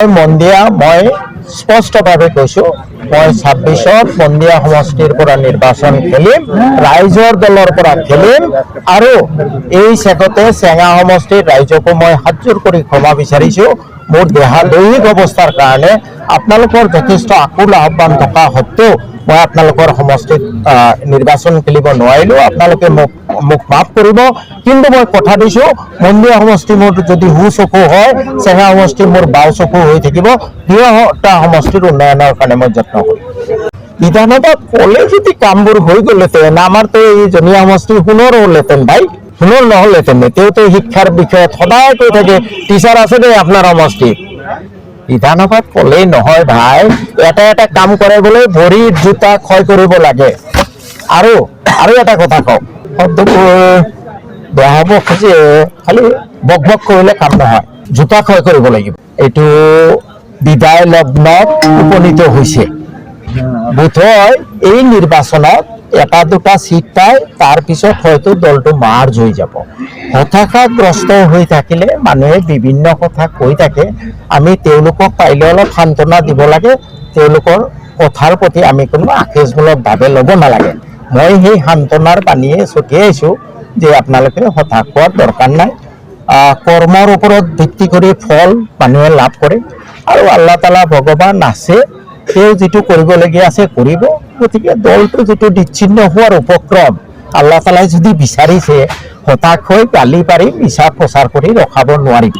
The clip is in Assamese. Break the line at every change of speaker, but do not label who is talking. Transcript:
মন্দিয়া মই স্পষ্টভাৱে কৈছো মই 26ত মন্দিয়া সমষ্টিৰ পৰা নিৰ্বাচন খেলিম, ৰাইজৰ দলৰ পৰা খেলিম আৰু এই চেগতে চেঙা সমষ্টিৰ ৰাইজকো মই হাতজোৰ কৰি ক্ষমা বিচাৰিছো। মোৰ দৈহিক অৱস্থাৰ কাৰণে আপোনালোকৰ যথেষ্ট আকুল আহ্বান থকা সত্ত্বেও মই আপোনালোকৰ সমষ্টিত নিৰ্বাচন খেলিব নোৱাৰিলো। আপোনালোকে মোক মাফ কৰিব, কিন্তু মই কথা দিছো মন্দিয়া সমষ্টি মোৰ যদি হু চকু হয়, চেঙা সমষ্টি মোৰ বাও চকু হৈ থাকিব। দুয়োটা সমষ্টিৰ উন্নয়নৰ কাৰণে মই যত্ন কৰিম। বিধানসভাত ক'লে যদি কামবোৰ হৈ গ'লেহেঁতেন আমাৰতো এই জনীয়া সমষ্টি সোণৰ হ'লহেঁতেন ভাই, সোণৰ নহ'লহেঁতেন। তেওঁতো শিক্ষাৰ বিষয়ত সদায় কৈ থাকে টিচাৰ আছে দেই আপোনাৰ সমষ্টিত। বিধানসভাত ক'লেই নহয় ভাই, এটা এটা কাম কৰিবলৈ ভৰিৰ জোতা ক্ষয় কৰিব লাগে। আৰু এটা কথা কওঁ, শব্দবোৰ বেয়া হ'ব খোজে, খালি বক বক কৰিলে কাম নহয়, জোতা ক্ষয় কৰিব লাগিব। এইটো বিদায় লগ্নত উপনীত হৈছে। বোধহয় এই নিৰ্বাচনত এটা দুটা চিট পাই তাৰ পিছত হয়তো দলটো মাৰ্জ হৈ যাব। হতাশাগ্ৰস্ত হৈ থাকিলে মানুহে বিভিন্ন কথা কৈ থাকে, আমি তেওঁলোকক পাৰিলে অলপ সান্তনা দিব লাগে, তেওঁলোকৰ কথাৰ প্ৰতি আমি কোনো আকেশমূলকভাৱে ল'ব নালাগে। মই সেই সান্তনাৰ বাণীয়ে ছটিয়াইছোঁ যে আপোনালোকে হতাশ হোৱাৰ দৰকাৰ নাই। কৰ্মৰ ওপৰত ভিত্তি কৰি ফল মানুহে লাভ কৰে আৰু আল্লাহ তালা ভগৱান আছে, তেওঁ যিটো কৰিবলগীয়া আছে কৰিব। গতিকে দলটো যিটো বিচ্ছিন্ন হোৱাৰ উপক্ৰম আল্লাহ তালাই যদি বিচাৰিছে, হতাশ হৈ গালি পাৰি মিছা প্ৰচাৰ কৰি ৰখাব নোৱাৰিব।